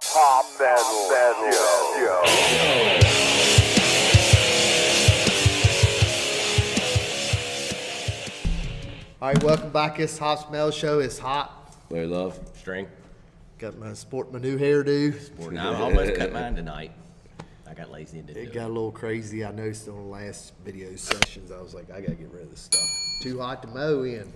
Pop metal. All right, welcome back. It's Hot Smell Show. It's hot. Larry Love. String. Got my new hairdo. Now, I almost cut mine tonight. I got lazy and didn't It do got it. a little crazy. I noticed on the last video sessions, I was like, I gotta get rid of this stuff. Too hot to mow in.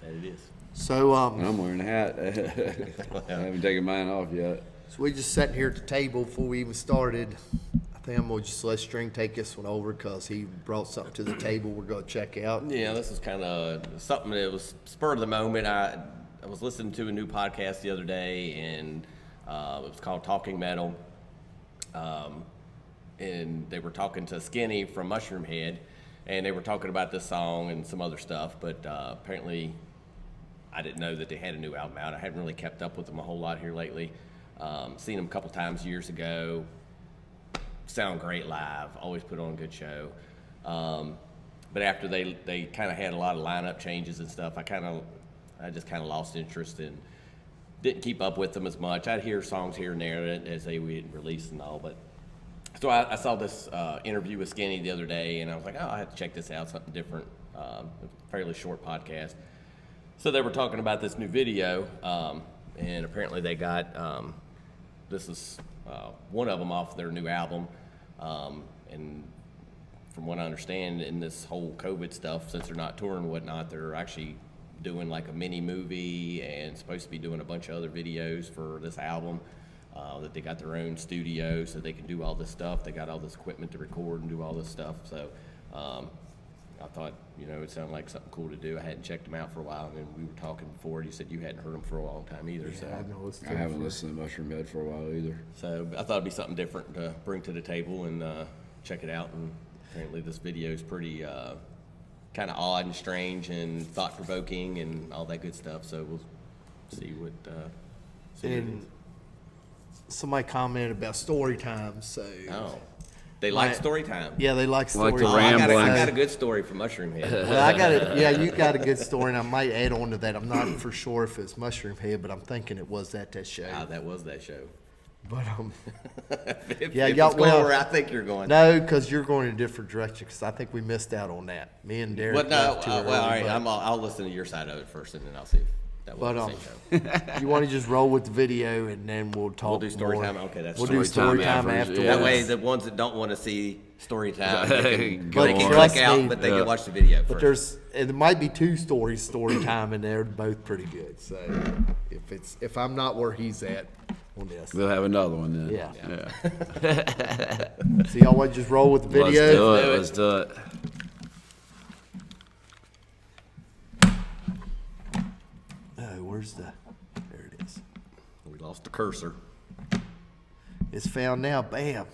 That it is. So I'm wearing a hat. I haven't taken mine off yet. so we just sitting here at the table before we even started. I think I'm gonna just let String take this one over because he brought something to the table we're gonna check out. Yeah, this is kind of something that was spur of the moment. I was listening to a new podcast the other day, and it was called Talking Metal. And they were talking to Skinny from Mushroomhead, and they were talking about this song and some other stuff, but apparently I didn't know that they had a new album out. I haven't really kept up with them a whole lot here lately. Seen them a couple times years ago. Sound great live, always put on a good show. But after they kind of had a lot of lineup changes and stuff, I just kind of lost interest and didn't keep up with them as much. I'd hear songs here and there as they would release and all, but so I saw this interview with Skinny the other day, and I was like, oh, I have to check this out, something different. A fairly short podcast. So they were talking about this new video, and apparently they got this is one of them off their new album, and from what I understand, in this whole COVID stuff, since they're not touring and whatnot, they're actually doing like a mini movie and supposed to be doing a bunch of other videos for this album. That they got their own studio so they can do all this stuff. They got all this equipment to record and do all this stuff. So I thought, it sounded like something cool to do. I hadn't checked them out for a while, and then we were talking before, and you said you hadn't heard them for a long time either. Yeah, So I haven't listened to Mushroomhead for a while either. So I thought it'd be something different to bring to the table and check it out. And apparently this video is pretty kind of odd and strange and thought-provoking and all that good stuff. So we'll see what it is. And somebody commented about story time. So Oh, they like story time. yeah, they like story Like the time. I got rambling. a good story from Mushroomhead. Well, yeah, you got a good story, and I might add on to that. I'm not for sure if it's Mushroomhead, but I'm thinking it was at that show. That was that show. But If, Yeah, if y'all- it's going well- where I think you're going. no, because you're going in a different direction. Because I think we missed out on that. Me and Derek. Well, no, left too well, early, all right. but- I'll listen to your side of it first, and then I'll see if that was But the same show. you want to just roll with the video, and then we'll talk. We'll do story more. time. Okay, that's We'll story do story time time afterwards, afterwards. yeah. That way, the ones that don't want to see story time, they can Go on. Trust click out, me. but they Yeah. can watch the video But first. there might be two story time, and they're both pretty good. So if I'm not where he's at on this, We'll have another one then. Yeah. So y'all want to just roll with the video? Let's do it. Oh, where's the? There it is. We lost the cursor. It's found now. Bam.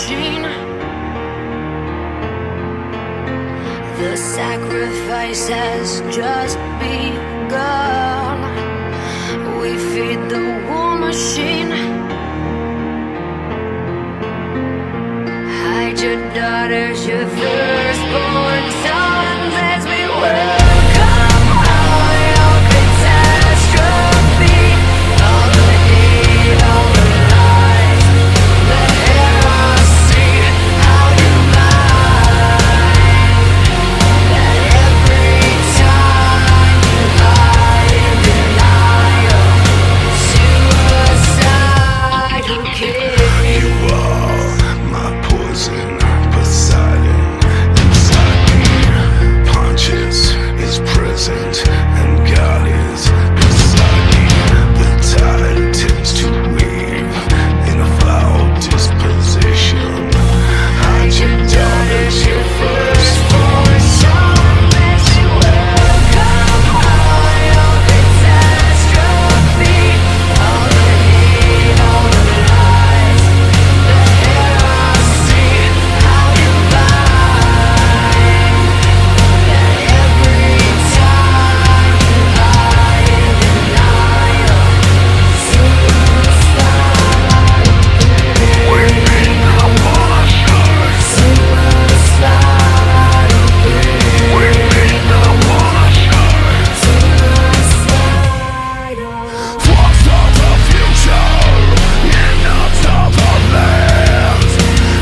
machine. The sacrifice has just begun. We feed the war machine. Hide your daughters, your firstborn sons, as we welcome all your catastrophe. All the hate, all the lies, the heresy, how you lie. That every time you lie in denial, suicidal kill. You are my poison, Poseidon inside me. Pontius is present and God is beside me. The tide tends to weave in a foul disposition. Hide your daughters, your firstborn son, as you welcome all your catastrophe. All the hate, all the lies, the heresy, how you lie. That every time you lie in denial, suicidal kill. We need the washers. Suicidal kill. We need the washers. Suicidal. Flux of the future, innards of the land.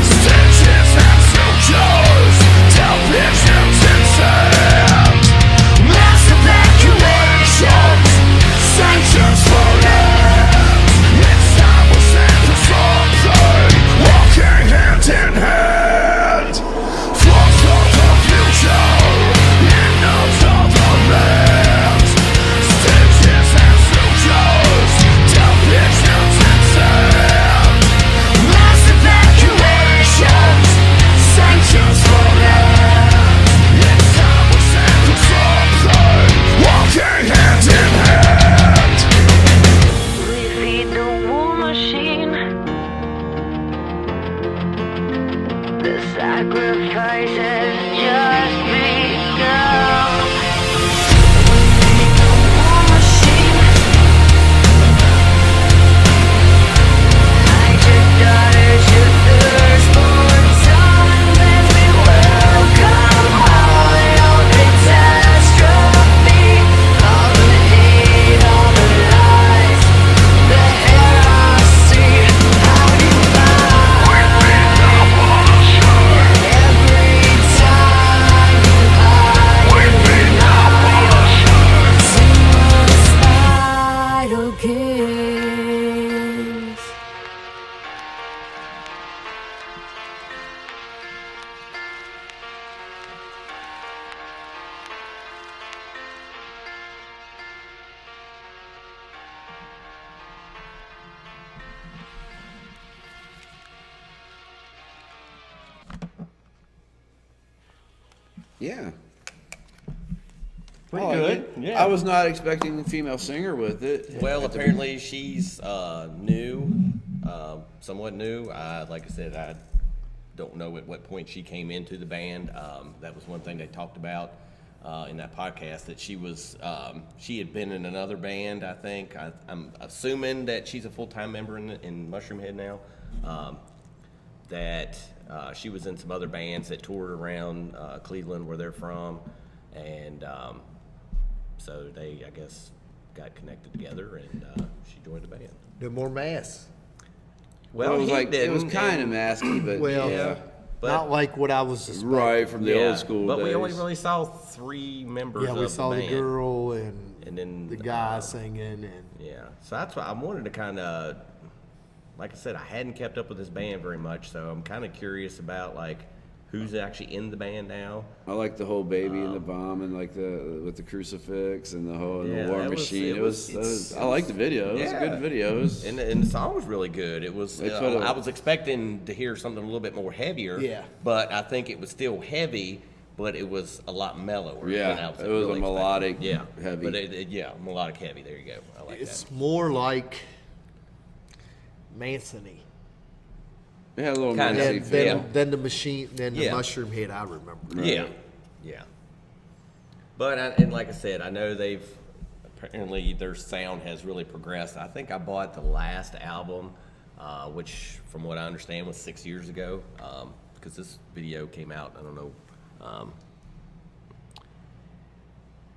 Stitches and sutures, down visions in sand. Mass evacuations, sanctions for land. It's time we stand for something, walking hand in hand. Flux of the future, innards of the land. Stitches and sutures, down visions in sand. Mass evacuations, sanctions for land. It's time we stand for something, walking hand in hand. We feed the war machine. The sacrifice has just begun. We feed the war machine. Hide your daughters, your firstborn sons, as we welcome all your catastrophe. All the hate, all the lies, the heresy, how you lie. Every time you lie in denial, suicidal kills. Yeah. Pretty I like good. it. Yeah. I was not expecting a female singer with it. Well, apparently she's new, somewhat new. Like I said, I don't know at what point she came into the band. That was one thing they talked about in that podcast, that she had been in another band, I think. I'm assuming that she's a full-time member in Mushroomhead now. That she was in some other bands that toured around Cleveland, where they're from, and so they, I guess, got connected together, and she joined the band. No more mass. Well, it was he like it was didn't, kind of and- masky, but Well, yeah, but- not like what I was suspecting. right from the old school but days. we only really saw 3 members Yeah, of we saw the the band. girl and then the guy singing, and Yeah, so that's why I wanted to kind of, like I said, I hadn't kept up with this band very much, so I'm kind of curious about like who's actually in the band now. I like the whole baby and the bomb and like the with the crucifix and the whole Yeah, the war that was- machine. it was- I like the video. It was a good video. It was- And the song was really good. It was. It's what it- I was expecting to hear something a little bit more heavier. Yeah. But I think it was still heavy, but it was a lot mellower. Yeah, than I was it was a really melodic, expecting. Yeah. heavy. But yeah, melodic heavy. There you go. I like it's that. more like Manson-y. It had a little Kinda. messy And feel. then the machine, then the Yeah. Mushroomhead. I remember. Yeah, yeah. But and like I said, I know they've apparently their sound has really progressed. I think I bought the last album, which from what I understand was 6 years ago, because this video came out. I don't know,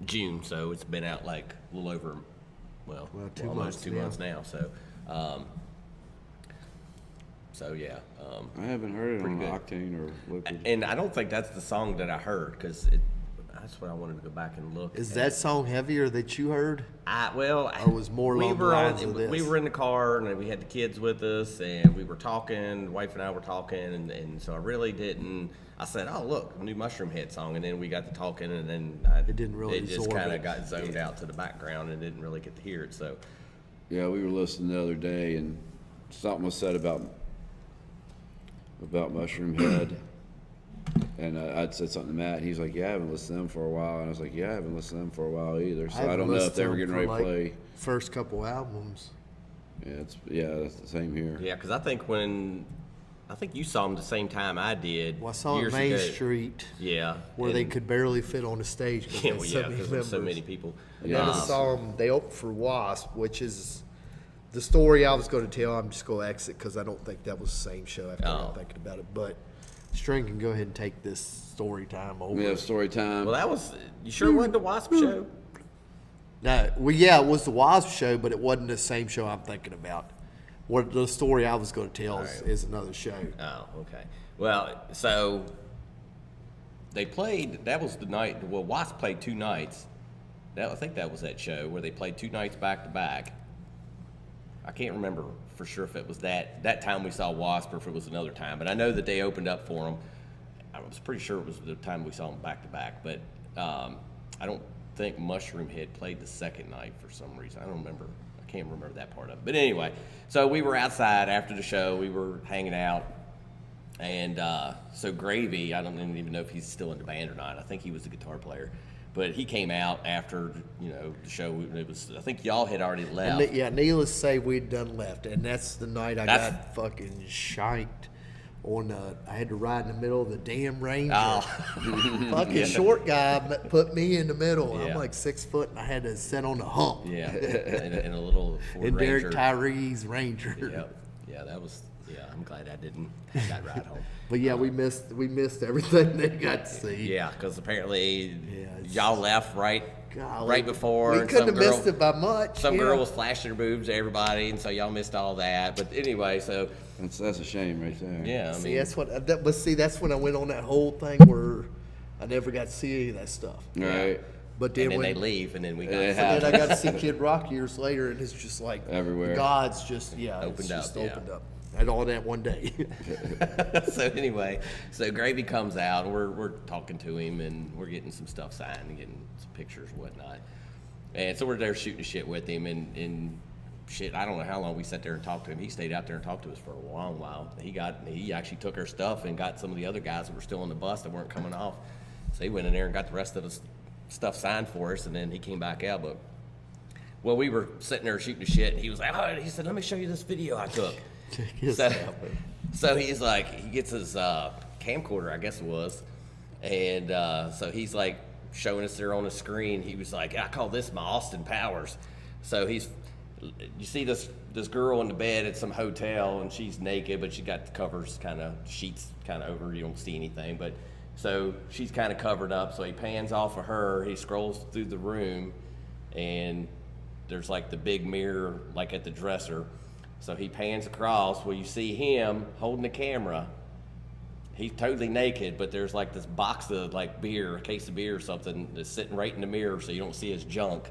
June, so it's been out like a little over, well 2 almost months, 2 yeah. months now. So yeah. I haven't heard it on good. Octane or Liquid. And I don't think that's the song that I heard because that's what I wanted to go back and look. Is at. that song heavier that you heard? Or was more along the lines of this? We were in the car and we had the kids with us and we were talking. The wife and I were talking, and so I really didn't. I said, "Oh, look, a new Mushroomhead song," and then we got to talking, and then It didn't really It just absorb kind it. of got zoned out to the background and didn't really get to hear it. So Yeah, we were listening the other day, and something was said about Mushroomhead. And I'd said something to Matt, and he's like, "Yeah, I haven't listened to them for a while." And I was like, "Yeah, I haven't listened to them for a while either." So I haven't don't know if listened they to were them getting for, ready to play. like, first couple albums. Yeah, that's the same here. yeah, because I think you saw them the same time I did. Well, I saw years it Main ago. Street Yeah, where they and- could barely fit on the stage because Yeah, there well, so yeah, many because there's so members. many people. And then I saw them. They opened for Wasp, which is the story I was going to tell. I'm just going to exit because I don't think that was the same show. After I'm thinking about it, but String can go ahead and take this story time over. We have story time. Well, that was. You sure it wasn't the Wasp show? No, well, yeah, it was the Wasp show, but it wasn't the same show I'm thinking about. What the story I was going to tell is another show. Oh, okay. Well, so they played. That was the night. Well, Wasp played 2 nights. I think that was that show where they played 2 nights back to back. I can't remember for sure if it was that time we saw Wasp or if it was another time. But I know that they opened up for them. I was pretty sure it was the time we saw them back to back. But I don't think Mushroomhead played the second night for some reason. I don't remember. I can't remember that part of it. But anyway, so we were outside after the show. We were hanging out. And so Gravy, I don't even know if he's still in the band or not. I think he was the guitar player. But he came out after, the show. It was, I think y'all had already left. And, yeah, needless to say, we'd done left, and that's the night I That's- got fucking shanked. I had to ride in the middle of the damn Ranger. Oh. Fucking short guy put me in the middle. Yeah. I'm like 6 foot, and I had to sit on the hump. Yeah, in a little Ford And Derek Ranger. Tyree's Ranger. Yep. Yeah, that was. Yeah, I'm glad I didn't have that ride home. But yeah, we missed everything they got to see. Yeah, because apparently it's- y'all left right Golly, before. we and couldn't some have girl- missed it by much. Some yeah. girl was flashing her boobs to everybody, and so y'all missed all that. But anyway, so That's a shame right there. yeah, I See, mean, that's when I went on that whole thing where I never got to see any of that stuff. All right. But and then then they when leave, and then we got. It then I got to see Kid Rock years later, and it's just like Everywhere. God's just Opened it's just up, yeah. opened up. And all that one day. So anyway, so Gravy comes out, and we're talking to him, and we're getting some stuff signed and getting some pictures and whatnot. And so we're there shooting shit with him, and shit, I don't know how long we sat there and talked to him. He stayed out there and talked to us for a long while. He actually took our stuff and got some of the other guys that were still on the bus that weren't coming off. So he went in there and got the rest of the stuff signed for us, and then he came back out. But well, we were sitting there shooting the shit, and he was like, "Oh," he said, "Let me show you this video I took." So he's like, he gets his camcorder, I guess it was, and so he's like showing us there on the screen. He was like, "I call this my Austin Powers." So you see this girl in the bed at some hotel, and she's naked, but she got the covers sheets kind of over. You don't see anything, but so she's kind of covered up. So he pans off of her. He scrolls through the room, and there's like the big mirror, like at the dresser. So he pans across. Well, you see him holding the camera. He's totally naked, but there's like this box of like beer, a case of beer or something that's sitting right in the mirror, so you don't see his junk.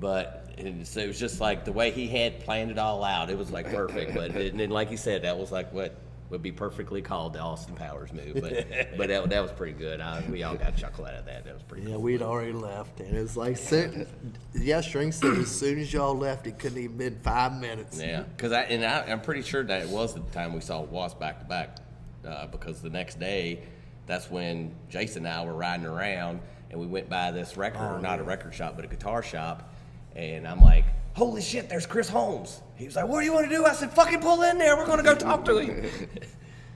So it was just like the way he had planned it all out. It was like perfect. And then like you said, that was like what would be perfectly called the Austin Powers move. But that was pretty good. We all got a chuckle out of that. That was pretty Yeah, cool. we'd already left, and it's like, String said as soon as y'all left, it couldn't even been 5 minutes. Yeah, because I'm pretty sure that it was the time we saw Wasp back to back, because the next day, that's when Jason and I were riding around, and we went by this not a record shop, but a guitar shop, and I'm like, "Holy shit, there's Chris Holmes." He was like, "What do you want to do?" I said, "Fucking pull in there. We're going to go talk to him."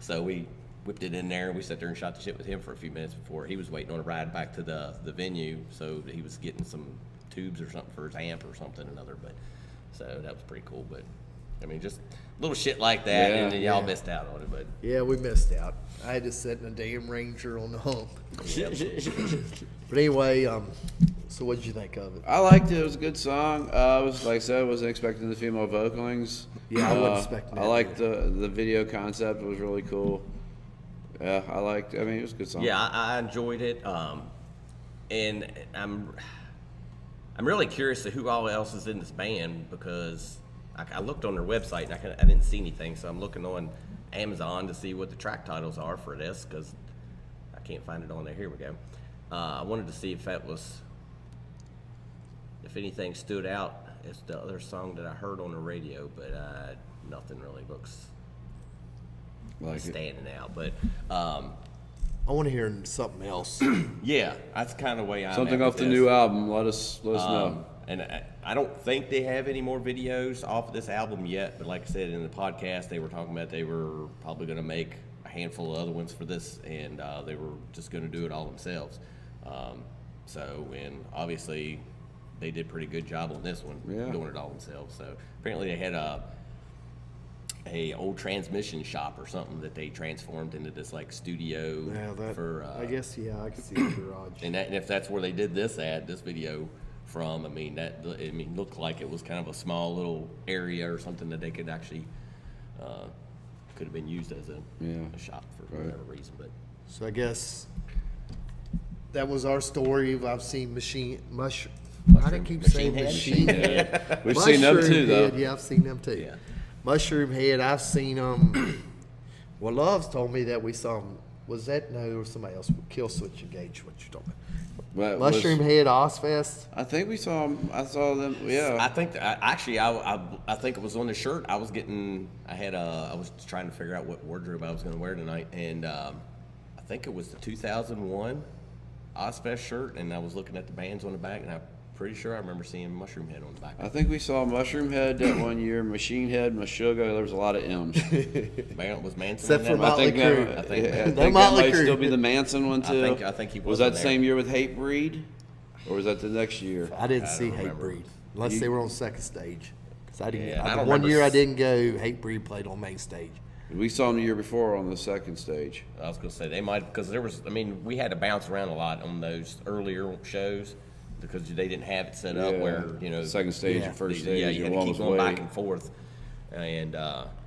So we whipped it in there, and we sat there and shot the shit with him for a few minutes before he was waiting on a ride back to the venue. So he was getting some tubes or something for his amp or something or another. But so that was pretty cool. But I mean, just little shit like that, Yeah, and then y'all missed out on it. But Yeah, we missed out. I had to sit in a damn Ranger on the hump. But anyway, so what did you think of it? I liked it. It was a good song. I was like I said, I wasn't expecting the female vocalings. Yeah, I wasn't expecting I that liked the video concept. It was really cool. Yeah, I liked. I mean, it was a good song. yeah, I enjoyed it. And I'm really curious to who all else is in this band because I looked on their website and I didn't see anything. So I'm looking on Amazon to see what the track titles are for this because I can't find it on there. Here we go. I wanted to see if anything stood out as the other song that I heard on the radio, but nothing really looks like it. standing out. But I want to hear something else. yeah, that's kind of the way I'm Something at off with the this. new album. Let us know. And I don't think they have any more videos off of this album yet, but like I said in the podcast, they were talking about they were probably going to make a handful of other ones for this, and they were just going to do it all themselves. And obviously they did a pretty good job on this one, doing it all themselves. So apparently they had a old transmission shop or something that they transformed into this like studio for. I guess I could see the garage. And if that's where they did this video from, I mean looked like it was kind of a small little area or something that they could actually could have been used as a shop for whatever reason. But So I guess that was our story. I've seen How do I keep saying Machine Machine? We've seen them too, though. Head, yeah, I've seen them too. Yeah. Mushroomhead, I've seen well, Love's told me that we saw him. Was that no or somebody else? Kill Switch Engage. What you talking about? But Mushroomhead Ozfest. I think we saw them. I saw them. Yeah. I think I think it was on the shirt. I was trying to figure out what wardrobe I was going to wear tonight, and I think it was the 2001 Ozfest shirt, and I was looking at the bands on the back, and I'm pretty sure I remember seeing Mushroomhead on the back. I think we saw Mushroomhead that one year, Machine Head, Meshuggah. There was a lot of M's. Was Manson Except on for that? Motley Crue. I think that Motley might Crue. still be the Manson one too. I think he was was that in there. same year with Hatebreed, or was that the next year? I didn't see don't remember. Hatebreed unless they were on second stage. Because I didn't. Yeah, I the don't one remember year I didn't go. Hatebreed played on main stage. We saw them the year before on the second stage. I was going to say they might, because we had to bounce around a lot on those earlier shows because they didn't have it set up where second stage Yeah. and first you stage. had to one keep was going way- back and forth. And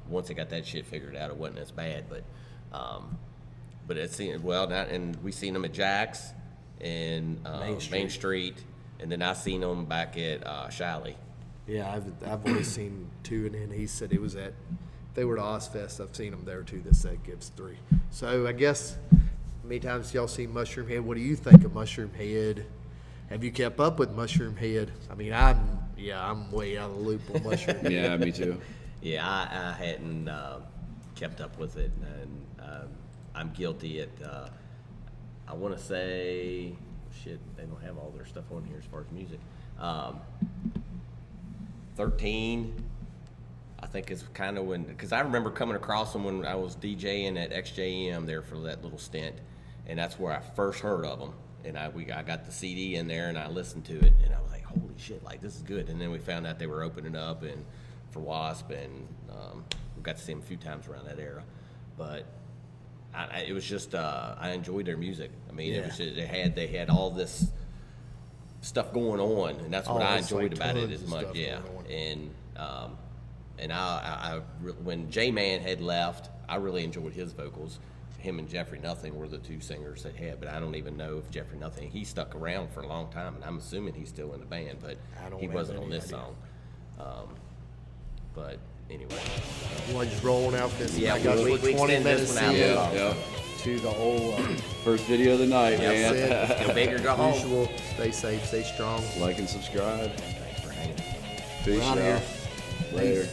once I got that shit figured out, it wasn't as bad. But it seemed and we seen them at Jack's and Main Street, and then I seen them back at Shiley. Yeah, I've only seen two, and then he said it was at. They were to Ozfest. I've seen them there too. This set gives 3. So I guess how many times y'all seen Mushroomhead? What do you think of Mushroomhead? Have you kept up with Mushroomhead? I mean, I'm way out of the loop on Mushroomhead. Yeah, me too. Yeah, I hadn't kept up with it, and I'm guilty at. I want to say, shit, they don't have all their stuff on here as far as music. 13, I think is kind of when, because I remember coming across them when I was DJing at XJM there for that little stint, and that's where I first heard of them. And I got the CD in there and I listened to it, and I was like, holy shit, like this is good. And then we found out they were opening up and for Wasp, and we got to see them a few times around that era. But it was just I enjoyed their music. I mean, it was just, they had all this stuff going on, and that's what I it's enjoyed like about it tons as of much. stuff Yeah, going on. and when J-Man had left, I really enjoyed his vocals. Him and Jeffrey Nothing were the two singers that had, but I don't even know if Jeffrey Nothing, he stuck around for a long time, and I'm assuming he's still in the band, but I don't he have wasn't on any this idea. song. But anyway, You want to just roll on out this? yeah, I got we 20 extend minutes this one out a in little Yeah, longer. yeah. to the whole First video of the night, Yes, man. Go big or go home. usual. Stay safe, stay strong. Like and subscribe. Thanks for hanging. Peace We're out of out. here. Later.